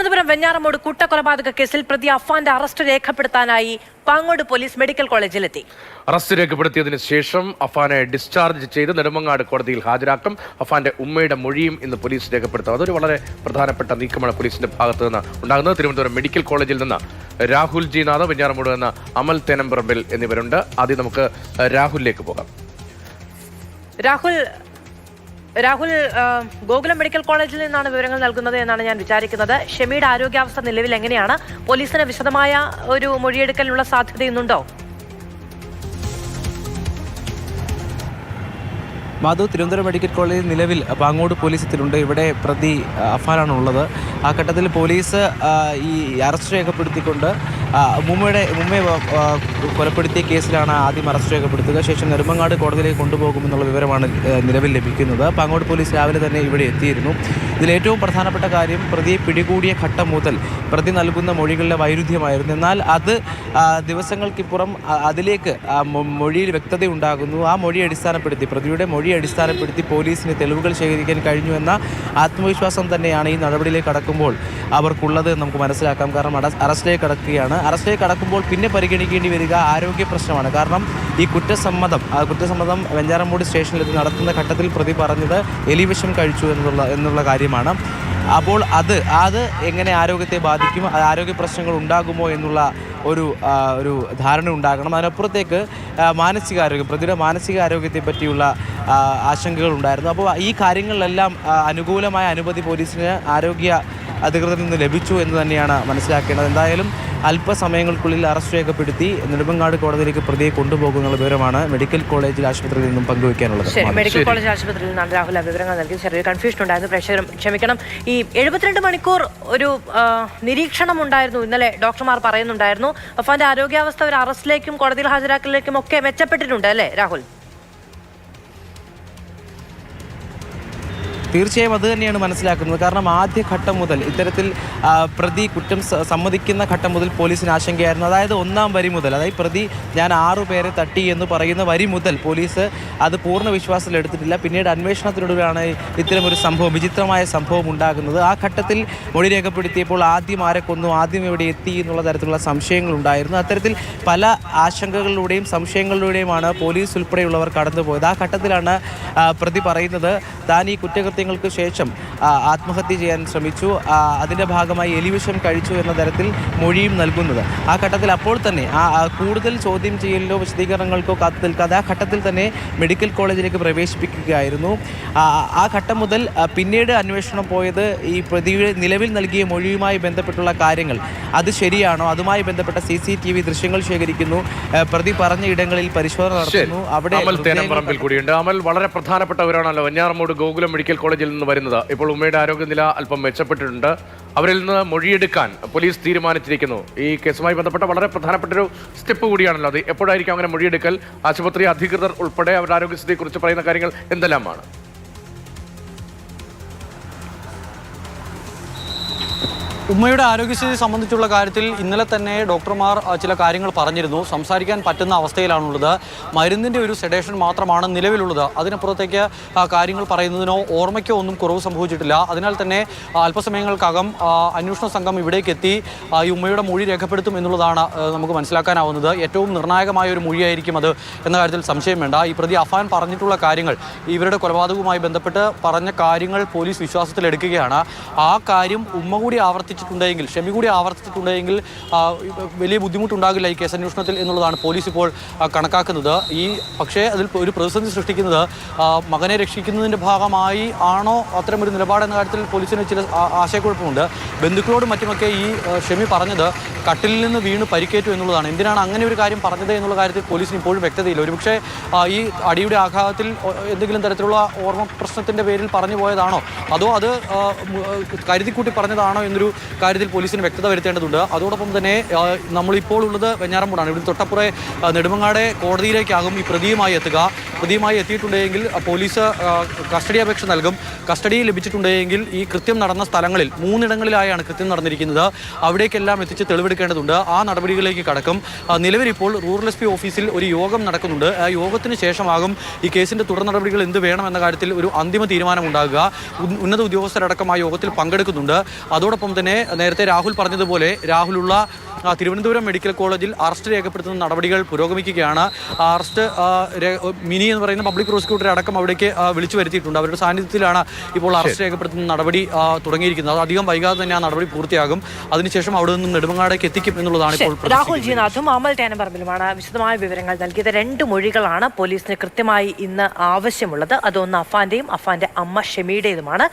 തിരുവനന്തപുരം വെഞ്ഞാറമൂട് കൂട്ടക്കൊലപാതക കേസിൽ പ്രതി അഫാന്റെ അറസ്റ്റ് രേഖപ്പെടുത്താനായി പാങ്ങോട് പോലീസ് മെഡിക്കൽ കോളേജിലെത്തി. അറസ്റ്റ് രേഖപ്പെടുത്തിയതിനു ശേഷം അഫാനെ ഡിസ്ചാർജ് ചെയ്ത് നെടുമങ്ങാട് കോടതിയിൽ ഹാജരാക്കും. അഫാന്റെ ഉമ്മയുടെ മൊഴിയും ഇന്ന് പോലീസ് രേഖപ്പെടുത്തും. അതൊരു വളരെ പ്രധാനപ്പെട്ട നീക്കമാണ് പോലീസിന്റെ ഭാഗത്ത് നിന്ന് ഉണ്ടാകുന്നത്. തിരുവനന്തപുരം മെഡിക്കൽ കോളേജിൽ നിന്ന് രാഹുൽ ജി നാഥ്, വെഞ്ഞാറമൂട് നിന്ന് അമൽ തേനമ്പറമ്പിൽ എന്നിവരുണ്ട്. ആദ്യം നമുക്ക് രാഹുലിലേക്ക് പോകാം. രാഹുൽ, ഗോകുലം മെഡിക്കൽ കോളേജിൽ നിന്നാണ് വിവരങ്ങൾ നൽകുന്നത് എന്നാണ് ഞാൻ വിചാരിക്കുന്നത്. ഷെമിയുടെ ആരോഗ്യാവസ്ഥ നിലവിൽ എങ്ങനെയാണ്? പോലീസിന് വിശദമായ ഒരു മൊഴിയെടുക്കലിനുള്ള സാധ്യതയുണ്ടോ? മാധു, തിരുവനന്തപുരം മെഡിക്കൽ കോളേജിൽ നിലവിൽ പാങ്ങോട് പോലീസ് എത്തിയിട്ടുണ്ട്. ഇവിടെ പ്രതി അഫാനാണ് ഉള്ളത്. ആ ഘട്ടത്തിൽ പോലീസ് ഈ അറസ്റ്റ് രേഖപ്പെടുത്തിക്കൊണ്ട് മുമ്മയെ കൊലപ്പെടുത്തിയ കേസിലാണ് ആദ്യം അറസ്റ്റ് രേഖപ്പെടുത്തുക. ശേഷം നെടുമങ്ങാട് കോടതിയിലേക്ക് കൊണ്ടുപോകുമെന്നുള്ള വിവരമാണ് നിലവിൽ ലഭിക്കുന്നത്. പാങ്ങോട് പോലീസ് രാവിലെ തന്നെ ഇവിടെ എത്തിയിരുന്നു. ഇതിലേറ്റവും പ്രധാനപ്പെട്ട കാര്യം പ്രതിയെ പിടികൂടിയ ഘട്ടം മുതൽ പ്രതി നൽകുന്ന മൊഴികളിലെ വൈരുദ്ധ്യമായിരുന്നു. എന്നാൽ അത് ദിവസങ്ങൾക്കിപ്പുറം അതിലേക്ക് മൊഴിയിൽ വ്യക്തതയുണ്ടാകുന്നു. ആ മൊഴി അടിസ്ഥാനപ്പെടുത്തി, പ്രതിയുടെ മൊഴി അടിസ്ഥാനപ്പെടുത്തി പോലീസിന് തെളിവുകൾ ശേഖരിക്കാൻ കഴിഞ്ഞു എന്ന ആത്മവിശ്വാസം തന്നെയാണ് ഈ നടപടിയിലേക്ക് കടക്കുമ്പോൾ അവർക്കുള്ളത് നമുക്ക് മനസ്സിലാക്കാം. കാരണം അറസ്റ്റിലേക്ക് കടക്കുകയാണ്. അറസ്റ്റിലേക്ക് കടക്കുമ്പോൾ പിന്നെ പരിഗണിക്കേണ്ടി വരിക ആരോഗ്യ പ്രശ്നമാണ്. കാരണം ഈ കുറ്റസമ്മതം വെഞ്ഞാറമൂട് സ്റ്റേഷനിലെത്തി നടത്തുന്ന ഘട്ടത്തിൽ പ്രതി പറഞ്ഞത് എലിവിഷം കഴിച്ചു എന്നുള്ള കാര്യമാണ്. അപ്പോൾ അത് എങ്ങനെ ആരോഗ്യത്തെ ബാധിക്കും, ആരോഗ്യ പ്രശ്നങ്ങൾ ഉണ്ടാകുമോ എന്നുള്ള ഒരു ധാരണ ഉണ്ടാകണം. അതിനപ്പുറത്തേക്ക് പ്രതിയുടെ മാനസികാരോഗ്യത്തെ പറ്റിയുള്ള ആശങ്കകൾ ഉണ്ടായിരുന്നു. അപ്പോൾ ഈ കാര്യങ്ങളിലെല്ലാം അനുകൂലമായ അനുമതി പോലീസിന് ആരോഗ്യ അധികൃതരിൽ നിന്ന് ലഭിച്ചു എന്ന് തന്നെയാണ് മനസ്സിലാക്കേണ്ടത്. എന്തായാലും അല്പസമയങ്ങൾക്കുള്ളിൽ അറസ്റ്റ് രേഖപ്പെടുത്തി നെടുമങ്ങാട് കോടതിയിലേക്ക് പ്രതിയെ കൊണ്ടുപോകുന്നുള്ള വിവരമാണ് മെഡിക്കൽ കോളേജ് ആശുപത്രിയിൽ നിന്നും പങ്കുവയ്ക്കാനുള്ളത്. മെഡിക്കൽ കോളേജ് ആശുപത്രിയിൽ നിന്നാണ് രാഹുൽ വിവരങ്ങൾ നൽകി. ചെറിയ കൺഫ്യൂഷൻ ഉണ്ടായിരുന്നു. പ്രേക്ഷകരും ക്ഷമിക്കണം. ഈ 72 മണിക്കൂർ ഒരു നിരീക്ഷണം ഉണ്ടായിരുന്നു ഇന്നലെ ഡോക്ടർമാർ പറയുന്നുണ്ടായിരുന്നു. അഫാന്റെ ആരോഗ്യാവസ്ഥ ഒരു അറസ്റ്റിലേക്കും കോടതിയിൽ ഹാജരാക്കലിലേക്കും ഒക്കെ മെച്ചപ്പെട്ടിട്ടുണ്ട് അല്ലേ രാഹുൽ? തീർച്ചയായും അത് തന്നെയാണ് മനസ്സിലാക്കുന്നത്. കാരണം ആദ്യഘട്ടം മുതൽ ഇത്തരത്തിൽ പ്രതി കുറ്റം സമ്മതിക്കുന്ന ഘട്ടം മുതൽ പോലീസിന് ആശങ്കയായിരുന്നു. അതായത് ഒന്നാം വരി മുതൽ, അതായത് പ്രതി ഞാൻ 6 പേരെ തട്ടി എന്ന് പറയുന്ന വരി മുതൽ പോലീസ് അത് പൂർണ്ണ വിശ്വാസത്തിൽ എടുത്തിട്ടില്ല. പിന്നീട് അന്വേഷണത്തിനൊടുവിലാണ് ഇത്തരമൊരു വിചിത്രമായ സംഭവം ഉണ്ടാകുന്നത്. ആ ഘട്ടത്തിൽ മൊഴി രേഖപ്പെടുത്തിയപ്പോൾ ആദ്യം ആരെ കൊന്നു, ആദ്യം എവിടെ എത്തി എന്നുള്ള തരത്തിലുള്ള സംശയങ്ങൾ ഉണ്ടായിരുന്നു. അത്തരത്തിൽ പല ആശങ്കകളിലൂടെയും സംശയങ്ങളിലൂടെയുമാണ് പോലീസ് ഉൾപ്പെടെയുള്ളവർ കടന്നുപോയത്. ആ ഘട്ടത്തിലാണ് പ്രതി പറയുന്നത് താൻ ഈ കുറ്റകൃത്യങ്ങൾക്ക് ശേഷം ആത്മഹത്യ ചെയ്യാൻ ശ്രമിച്ചു, അതിൻ്റെ ഭാഗമായി എലിവിഷം കഴിച്ചു എന്ന തരത്തിൽ മൊഴിയും നൽകുന്നത്. ആ ഘട്ടത്തിൽ അപ്പോൾ തന്നെ കൂടുതൽ ചോദ്യം ചെയ്യലിലോ വിശദീകരണങ്ങൾക്കോ കാത്തു നിൽക്കാതെ ആ ഘട്ടത്തിൽ തന്നെ മെഡിക്കൽ കോളേജിലേക്ക് പ്രവേശിപ്പിക്കുകയായിരുന്നു. ആ ഘട്ടം മുതൽ പിന്നീട് അന്വേഷണം പോയത് ഈ പ്രതിയുടെ നിലവിൽ നൽകിയ മൊഴിയുമായി ബന്ധപ്പെട്ടുള്ള കാര്യങ്ങൾ അത് ശരിയാണോ, അതുമായി ബന്ധപ്പെട്ട CCTV ദൃശ്യങ്ങൾ ശേഖരിക്കുന്നു, പ്രതി പറഞ്ഞ ഇടങ്ങളിൽ പരിശോധന നടത്തുന്നു. അവിടെ കൂടിയുണ്ട്. അമൽ, വളരെ പ്രധാനപ്പെട്ടവരാണല്ലോ വെഞ്ഞാറമൂട് ഗോകുലം മെഡിക്കൽ കോളേജിൽ നിന്ന് വരുന്നത്. ഇപ്പോൾ ഉമ്മയുടെ ആരോഗ്യനില അല്പം മെച്ചപ്പെട്ടിട്ടുണ്ട്. അവരിൽ നിന്ന് മൊഴിയെടുക്കാൻ പോലീസ് തീരുമാനിച്ചിരിക്കുന്നു. ഈ കേസുമായി ബന്ധപ്പെട്ട വളരെ പ്രധാനപ്പെട്ടൊരു സ്റ്റെപ്പ് കൂടിയാണല്ലോ അത്. എപ്പോഴായിരിക്കും അങ്ങനെ മൊഴിയെടുക്കൽ? ആശുപത്രി അധികൃതർ ഉൾപ്പെടെ അവരുടെ ആരോഗ്യസ്ഥിതിയെക്കുറിച്ച് പറയുന്ന കാര്യങ്ങൾ എന്തെല്ലാമാണ്? ഉമ്മയുടെ ആരോഗ്യസ്ഥിതി സംബന്ധിച്ചുള്ള കാര്യത്തിൽ ഇന്നലെ തന്നെ ഡോക്ടർമാർ ചില കാര്യങ്ങൾ പറഞ്ഞിരുന്നു. സംസാരിക്കാൻ പറ്റുന്ന അവസ്ഥയിലാണുള്ളത്. മരുന്നിൻ്റെ ഒരു സെഡേഷൻ മാത്രമാണ് നിലവിലുള്ളത്. അതിനപ്പുറത്തേക്ക് കാര്യങ്ങൾ പറയുന്നതിനോ ഓർമ്മയ്ക്കോ ഒന്നും കുറവ് സംഭവിച്ചിട്ടില്ല. അതിനാൽ തന്നെ അല്പസമയങ്ങൾക്കകം അന്വേഷണ സംഘം ഇവിടേക്ക് എത്തി ഈ ഉമ്മയുടെ മൊഴി രേഖപ്പെടുത്തും എന്നുള്ളതാണ് നമുക്ക് മനസ്സിലാക്കാനാവുന്നത്. ഏറ്റവും നിർണായകമായ ഒരു മൊഴിയായിരിക്കും അത് എന്ന കാര്യത്തിൽ സംശയം വേണ്ട. ഈ പ്രതി അഫാൻ പറഞ്ഞിട്ടുള്ള കാര്യങ്ങൾ, ഇവരുടെ കൊലപാതകവുമായി ബന്ധപ്പെട്ട് പറഞ്ഞ കാര്യങ്ങൾ പോലീസ് വിശ്വാസത്തിലെടുക്കുകയാണ്. ആ കാര്യം ഉമ്മ കൂടി ഷെമി കൂടി ആവർത്തിച്ചിട്ടുണ്ടെങ്കിൽ വലിയ ബുദ്ധിമുട്ടുണ്ടാകില്ല ഈ കേസന്വേഷണത്തിൽ എന്നുള്ളതാണ് പോലീസ് ഇപ്പോൾ കണക്കാക്കുന്നത്. പക്ഷേ അതിൽ ഒരു പ്രതിസന്ധി സൃഷ്ടിക്കുന്നത് മകനെ രക്ഷിക്കുന്നതിൻ്റെ ഭാഗമായി ആണോ അത്തരമൊരു നിലപാടെന്ന കാര്യത്തിൽ പോലീസിന് ചില ആശയക്കുഴപ്പമുണ്ട്. ബന്ധുക്കളോടും മറ്റുമൊക്കെ ഈ ഷെമി പറഞ്ഞത് കട്ടിലിൽ നിന്ന് വീണ് പരിക്കേറ്റു എന്നുള്ളതാണ്. എന്തിനാണ് അങ്ങനെ ഒരു കാര്യം പറഞ്ഞത് എന്നുള്ള കാര്യത്തിൽ പോലീസിന് ഇപ്പോഴും വ്യക്തതയില്ല. ഒരുപക്ഷെ ഈ അടിയുടെ ആഘാതത്തിൽ എന്തെങ്കിലും തരത്തിലുള്ള ഓർമ്മ പ്രശ്നത്തിൻ്റെ പേരിൽ പറഞ്ഞു പോയതാണോ, അതോ അത് കരുതിക്കൂട്ടി പറഞ്ഞതാണോ എന്നൊരു കാര്യത്തിൽ പോലീസിന് വ്യക്തത വരുത്തേണ്ടതുണ്ട്. അതോടൊപ്പം തന്നെ നമ്മളിപ്പോൾ ഉള്ളത് വെഞ്ഞാറമൂടാണ്. ഇവിടെ തൊട്ടപ്പുറേ നെടുമങ്ങാട് കോടതിയിലേക്കാകും ഈ പ്രതിയുമായി എത്തുക. പ്രതിയുമായി എത്തിയിട്ടുണ്ടെങ്കിൽ പോലീസ് കസ്റ്റഡി അപേക്ഷ നൽകും. കസ്റ്റഡി ലഭിച്ചിട്ടുണ്ടെങ്കിൽ ഈ കൃത്യം നടന്ന സ്ഥലങ്ങളിൽ 3 ഇടങ്ങളിലായാണ് കൃത്യം നടന്നിരിക്കുന്നത്. അവിടേക്കെല്ലാം എത്തിച്ച് തെളിവെടുക്കേണ്ടതുണ്ട്. ആ നടപടികളിലേക്ക് കടക്കും. നിലവിലിപ്പോൾ റൂറൽ SP ഓഫീസിൽ ഒരു യോഗം നടക്കുന്നുണ്ട്. ആ യോഗത്തിന് ശേഷമാകും ഈ കേസിൻ്റെ തുടർ നടപടികൾ എന്ത് വേണമെന്ന കാര്യത്തിൽ ഒരു അന്തിമ തീരുമാനം ഉണ്ടാകുക. ഉന്നത ഉദ്യോഗസ്ഥരടക്കം ആ യോഗത്തിൽ പങ്കെടുക്കുന്നുണ്ട്. അതോടൊപ്പം തന്നെ തന്നെ നേരത്തെ രാഹുൽ പറഞ്ഞതുപോലെ രാഹുലുള്ള തിരുവനന്തപുരം മെഡിക്കൽ കോളേജിൽ അറസ്റ്റ് രേഖപ്പെടുത്തുന്ന നടപടികൾ പുരോഗമിക്കുകയാണ്. അറസ്റ്റ് മിനി എന്ന് പറയുന്ന പബ്ലിക് പ്രോസിക്യൂട്ടറെ അടക്കം അവിടേക്ക് വിളിച്ചു വരുത്തിയിട്ടുണ്ട്. അവരുടെ സാന്നിധ്യത്തിലാണ് ഇപ്പോൾ അറസ്റ്റ് രേഖപ്പെടുത്തുന്ന നടപടി തുടങ്ങിയിരിക്കുന്നത്. അത് അധികം വൈകാതെ തന്നെ ആ നടപടി പൂർത്തിയാകും. അതിനുശേഷം അവിടെ നിന്നും നെടുമങ്ങാടേക്ക് എത്തിക്കും എന്നുള്ളതാണ് ഇപ്പോൾ. രാഹുൽ ജിനാഥും അമൽ തേനമ്പറമ്പിലുമാണ് വിശദമായ വിവരങ്ങൾ നൽകിയത്. 2 മൊഴികളാണ് പോലീസിന് കൃത്യമായി ഇന്ന് ആവശ്യമുള്ളത്. അതൊന്ന് അഫാന്റെയും അഫാന്റെ അമ്മ ഷെമിയുടേതുമാണ്.